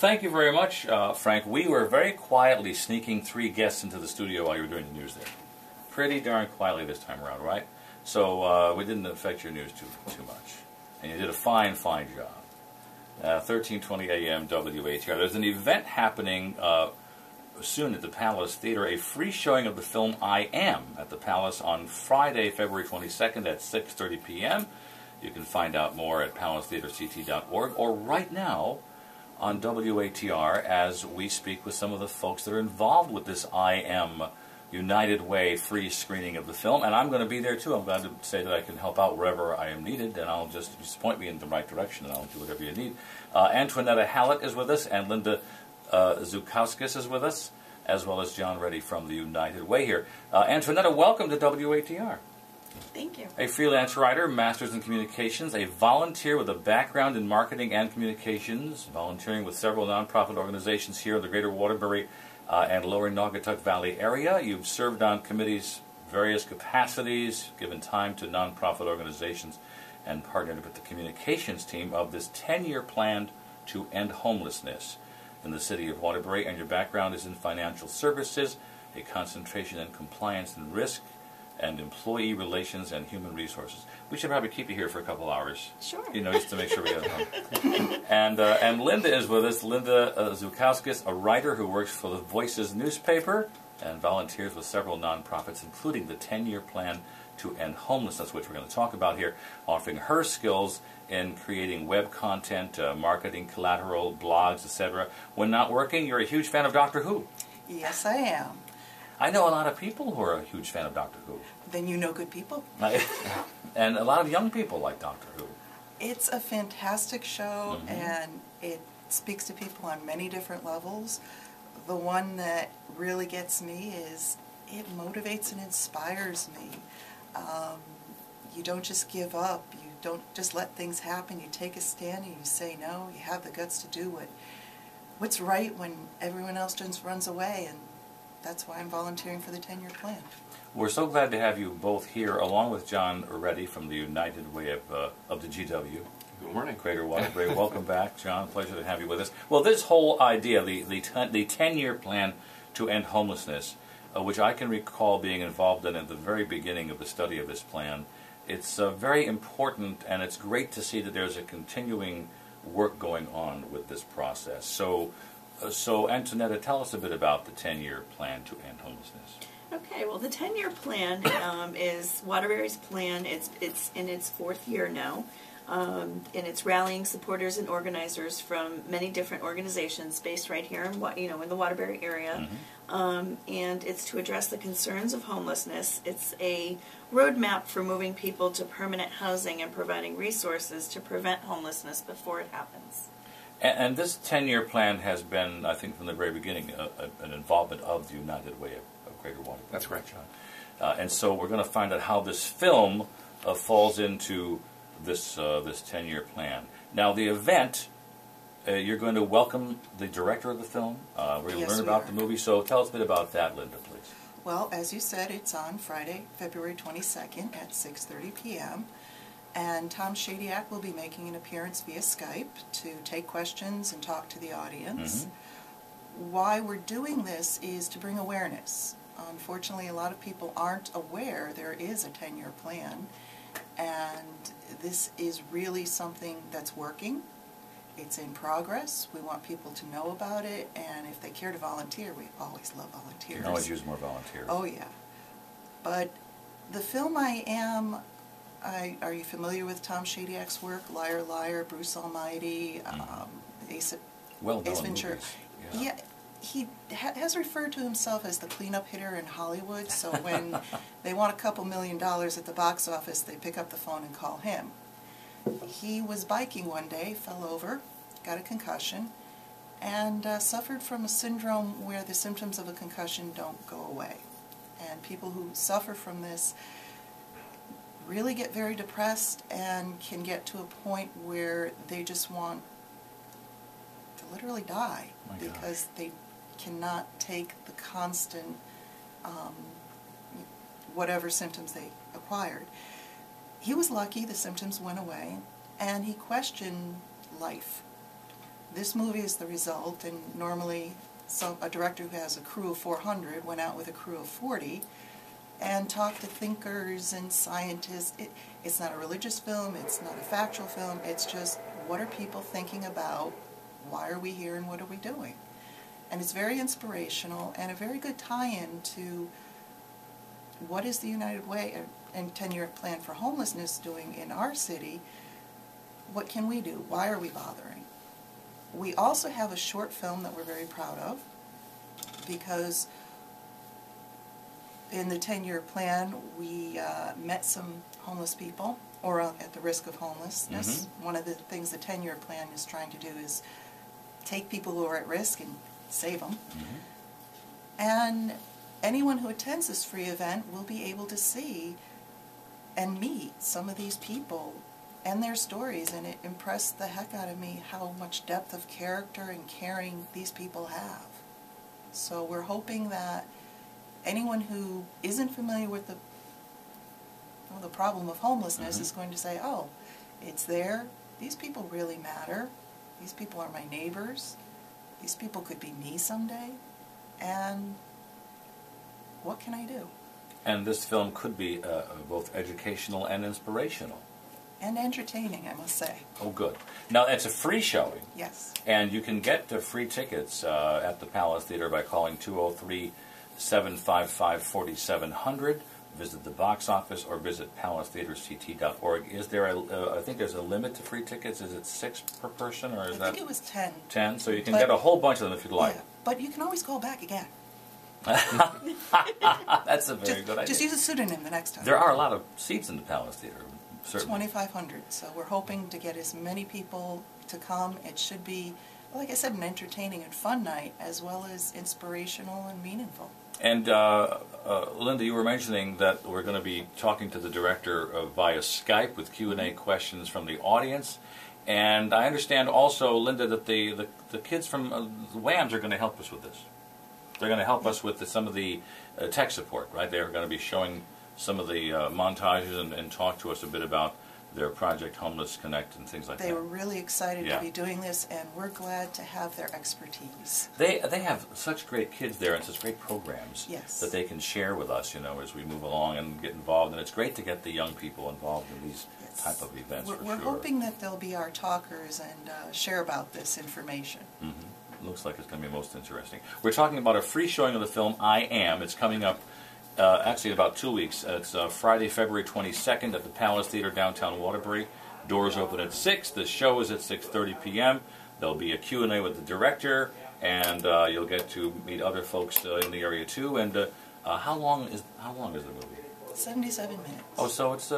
Thank you very much, Frank. We were very quietly sneaking 3 guests into the studio while you were doing the news there. Pretty darn quietly this time around, right? So we didn't affect your news too much. And you did a fine job. 13:20 a.m. WATR. There's an event happening soon at the Palace Theater, a free showing of the film I Am at the Palace on Friday, February 22nd at 6:30 p.m. You can find out more at palacetheaterct.org or right now on WATR as we speak with some of the folks that are involved with this I Am United Way free screening of the film. And I'm going to be there too. I'm glad to say that I can help out wherever I am needed, and I'll just point me in the right direction and I'll do whatever you need. Antoinetta Hallett is with us, and Linda Zukauskis is with us, as well as John Reddy from the United Way here. Antoinetta, welcome to WATR. Thank you. A freelance writer, master's in communications, a volunteer with a background in marketing and communications, volunteering with several nonprofit organizations here in the greater Waterbury and lower Naugatuck Valley area. You've served on committees, various capacities, given time to nonprofit organizations, and partnered with the communications team of this 10-year plan to end homelessness in the city of Waterbury. And your background is in financial services, a concentration in compliance and risk, and employee relations and human resources. We should probably keep you here for a couple hours. Sure. You know, just to make sure we have time. And Linda is with us. Linda Zukauskis, a writer who works for the Voices newspaper and volunteers with several nonprofits, including the 10-year plan to end homelessness, which we're going to talk about here, offering her skills in creating web content, marketing collateral, blogs, etc. When not working, you're a huge fan of Doctor Who. Yes, I am. I know a lot of people who are a huge fan of Doctor Who. Then you know good people. And a lot of young people like Doctor Who. It's a fantastic show, and it speaks to people on many different levels. The one that really gets me is it motivates and inspires me. You don't just give up. You don't just let things happen. You take a stand and you say no. You have the guts to do what's right when everyone else just runs away, and that's why I'm volunteering for the 10-year plan. We're so glad to have you both here, along with John Reddy from the United Way of the GW. Good morning. Greater Waterbury. Welcome back, John. Pleasure to have you with us. Well, this whole idea, the 10-year plan to end homelessness, which I can recall being involved in at the very beginning of the study of this plan, it's very important, and it's great to see that there's a continuing work going on with this process. So Antoinetta, tell us a bit about the 10-year plan to end homelessness. Okay, well, the 10-year plan is Waterbury's plan. It's in its 4th year now, and it's rallying supporters and organizers from many different organizations based right here in the Waterbury area, and it's to address the concerns of homelessness. It's a roadmap for moving people to permanent housing and providing resources to prevent homelessness before it happens. And this 10-year plan has been, I think, from the very beginning, an involvement of the United Way of Greater Waterbury. That's correct, John. And so we're going to find out how this film falls into this 10-year plan. Now, the event, you're going to welcome the director of the film. We're going to learn about the movie. So tell us a bit about that, Linda, please. Well, as you said, it's on Friday, February 22nd at 6:30 p.m. And Tom Shadyac will be making an appearance via Skype to take questions and talk to the audience. Why we're doing this is to bring awareness. Unfortunately, a lot of people aren't aware there is a 10-year plan, and this is really something that's working. It's in progress. We want people to know about it, and if they care to volunteer, we always love volunteers. You can always use more volunteers. Oh, yeah. But the film I Am, are you familiar with Tom Shadyac's work? Liar, Liar, Bruce Almighty, Ace Ventura. Yeah, he has referred to himself as the cleanup hitter in Hollywood, so when they want a couple $1 million at the box office, they pick up the phone and call him. He was biking one day, fell over, got a concussion, and suffered from a syndrome where the symptoms of a concussion don't go away. And people who suffer from this really get very depressed and can get to a point where they just want to literally die because they cannot take the constant whatever symptoms they acquired. He was lucky, the symptoms went away, and he questioned life. this movie is the result, and normally a director who has a crew of 400 went out with a crew of 40 and talked to thinkers and scientists. It's not a religious film, it's not a factual film, it's just what are people thinking about, why are we here, and what are we doing? And it's very inspirational and a very good tie-in to what is the United Way and 10-year plan for homelessness doing in our city. What can we do? Why are we bothering? We also have a short film that we're very proud of, because in the 10-year plan we met some homeless people, or at the risk of homelessness. One of the things the 10-year plan is trying to do is take people who are at risk and save them. And anyone who attends this free event will be able to see and meet some of these people and their stories, and it impressed the heck out of me how much depth of character and caring these people have. So we're hoping that anyone who isn't familiar with the problem of homelessness is going to say, oh, it's there, these people really matter, these people are my neighbors, these people could be me someday, and what can I do? And this film could be both educational and inspirational. And entertaining, I must say. Oh, good. Now, it's a free showing. Yes. And you can get free tickets at the Palace Theater by calling 203-755-4700. Visit the box office or visit palacetheaterct.org. Is there I think there's a limit to free tickets. Is it 6 per person, or is that? I think it was 10. 10, so you can get a whole bunch of them if you'd like. Yeah, but you can always call back again. That's a very good idea. Just use a pseudonym the next time. There are a lot of seats in the Palace Theater. Certainly. 2,500. So we're hoping to get as many people to come. It should be, like I said, an entertaining and fun night, as well as inspirational and meaningful. And Linda, you were mentioning that we're going to be talking to the director via Skype with Q&A questions from the audience. And I understand also, Linda, that the kids from the WAMs are going to help us with this. They're going to help us with some of the tech support, right? They're going to be showing some of the montages and talk to us a bit about their project Homeless Connect and things like that. They were really excited to be doing this, and we're glad to have their expertise. They have such great kids there and such great programs that they can share with us, as we move along and get involved. And it's great to get the young people involved in these type of events. We're hoping that they'll be our talkers and share about this information. Looks like it's going to be most interesting. We're talking about a free showing of the film I Am. It's coming up actually in about 2 weeks. It's Friday, February 22nd at the Palace Theater, downtown Waterbury. Doors open at 6. The show is at 6:30 p.m. There'll be a Q&A with the director, and you'll get to meet other folks in the area too. And how long is the movie? 77 minutes. Oh, so it's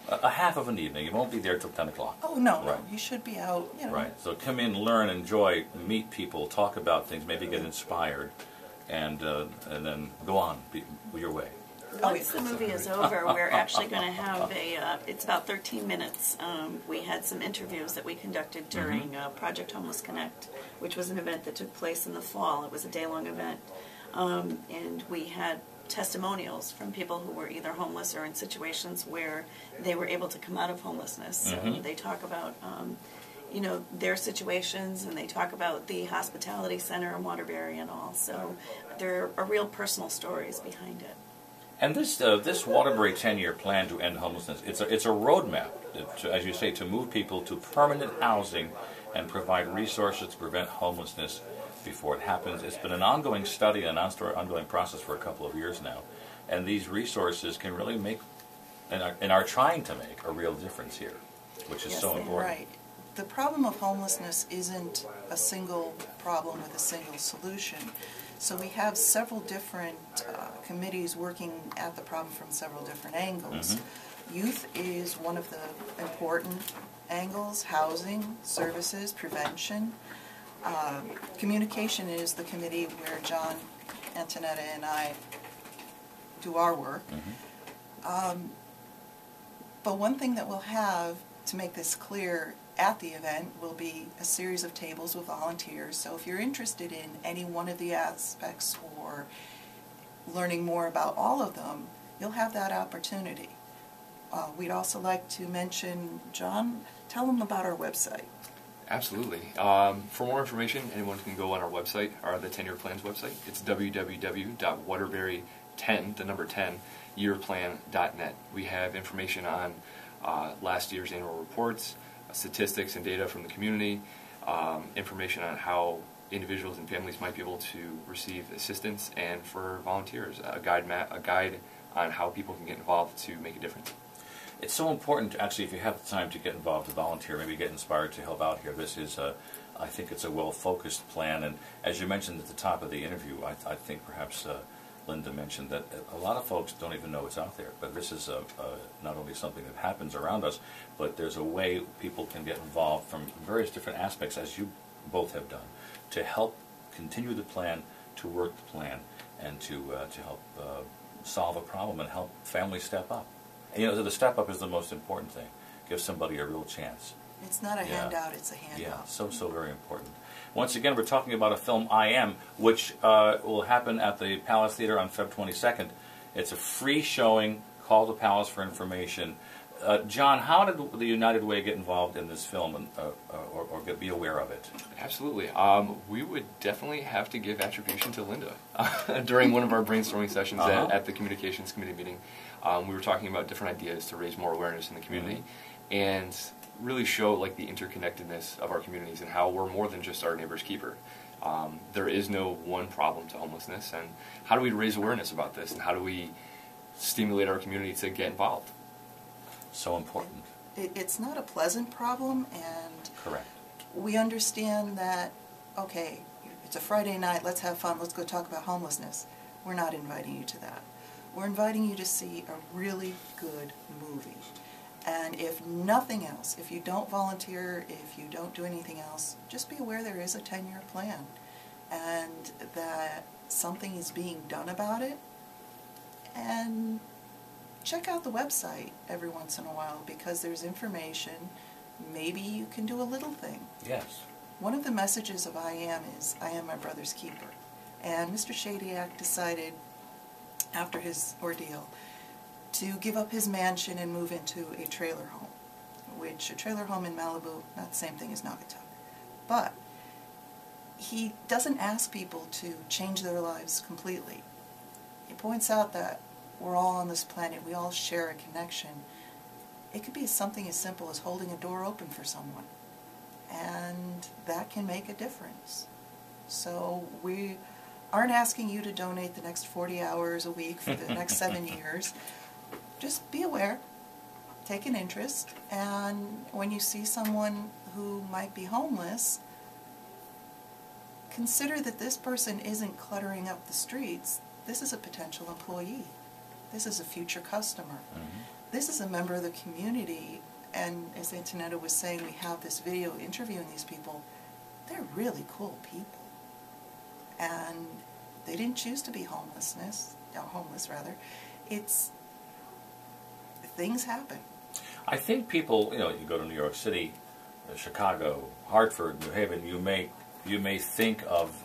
a half of an evening. You won't be there till 10 o'clock. Oh, no, no. You should be out, Right. So come in, learn, enjoy, meet people, talk about things, maybe get inspired, and then go on your way. Once the movie is over, we're actually going to have it's about 13 minutes. We had some interviews that we conducted during Project Homeless Connect, which was an event that took place in the fall. It was a day-long event. And we had testimonials from people who were either homeless or in situations where they were able to come out of homelessness. So they talk about their situations, and they talk about the hospitality center in Waterbury and all. So there are real personal stories behind it. And this Waterbury 10-year plan to end homelessness, it's a roadmap, as you say, to move people to permanent housing and provide resources to prevent homelessness before it happens. It's been an ongoing study, an ongoing process for a couple of years now, and these resources can really make, and are trying to make, a real difference here, which is so important. Right. The problem of homelessness isn't a single problem with a single solution. So we have several different committees working at the problem from several different angles. Youth is one of the important angles, housing, services, prevention. Communication is the committee where John, Antonetta, and I do our work. But one thing that we'll have to make this clear at the event will be a series of tables with volunteers. So if you're interested in any one of the aspects or learning more about all of them, you'll have that opportunity. We'd also like to mention, John, tell them about our website. Absolutely. For more information, anyone can go on our website, or the 10-year plans website. It's www.waterbury10, the number 10, yearplan.net. We have information on last year's annual reports, statistics and data from the community, information on how individuals and families might be able to receive assistance, and for volunteers, a guide on how people can get involved to make a difference. It's so important, actually, if you have the time to get involved, to volunteer, maybe get inspired to help out here. This is, I think it's a well-focused plan, and as you mentioned at the top of the interview, I think perhaps Linda mentioned that a lot of folks don't even know it's out there, but this is not only something that happens around us, but there's a way people can get involved from various different aspects, as you both have done, to help continue the plan, to work the plan, and to help solve a problem and help families step up. And, you know, the step up is the most important thing. Give somebody a real chance. It's not a handout, it's a handout. Yeah, so very important. Once again, we're talking about a film, I Am, which will happen at the Palace Theater on February 22nd. It's a free showing. Call the Palace for information. John, how did the United Way get involved in this film, and, or be aware of it? Absolutely. We would definitely have to give attribution to Linda. During one of our brainstorming sessions at the Communications Committee meeting, we were talking about different ideas to raise more awareness in the community, and really show like the interconnectedness of our communities and how we're more than just our neighbor's keeper. There is no one problem to homelessness, and how do we raise awareness about this, and how do we stimulate our community to get involved? So important. It's not a pleasant problem, and correct. We understand that, okay, it's a Friday night, let's have fun, let's go talk about homelessness. We're not inviting you to that. We're inviting you to see a really good movie. And if nothing else, if you don't volunteer, if you don't do anything else, just be aware there is a 10-year plan, and that something is being done about it. And check out the website every once in a while, because there's information. Maybe you can do a little thing. Yes. One of the messages of I Am is, I am my brother's keeper. And Mr. Shadyac decided, after his ordeal, to give up his mansion and move into a trailer home, which a trailer home in Malibu, not the same thing as Naugatuck. But he doesn't ask people to change their lives completely. He points out that we're all on this planet, we all share a connection. It could be something as simple as holding a door open for someone, and that can make a difference. So we aren't asking you to donate the next 40 hours a week for the next 7 years. Just be aware, take an interest, and when you see someone who might be homeless, consider that this person isn't cluttering up the streets. This is a potential employee. This is a future customer. This is a member of the community, and as Antonetta was saying, we have this video interviewing these people. They're really cool people. And they didn't choose to be homeless. It's, things happen. I think people, you know, you go to New York City, Chicago, Hartford, New Haven, you may think of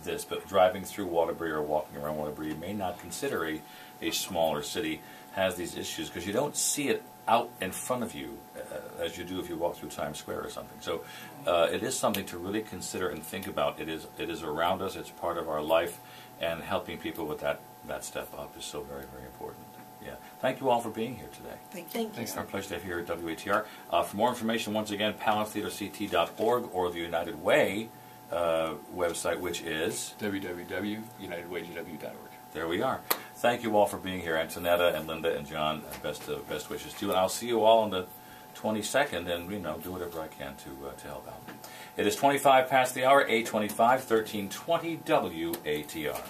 this, but driving through Waterbury or walking around Waterbury, you may not consider a smaller city has these issues, because you don't see it out in front of you as you do if you walk through Times Square or something. So it is something to really consider and think about. It is around us, it's part of our life, and helping people with that step up is so very, very important. Yeah. Thank you all for being here today. Thank you. It's our pleasure to have you here at WATR. For more information, once again, palacetheaterct.org or the United Way website, which is www.unitedwaygw.org. There we are. Thank you all for being here, Antonetta and Linda and John. Best wishes to you, and I'll see you all on the 22nd, and do whatever I can to help out. It is 25 past the hour, 8:25, 1320 WATR.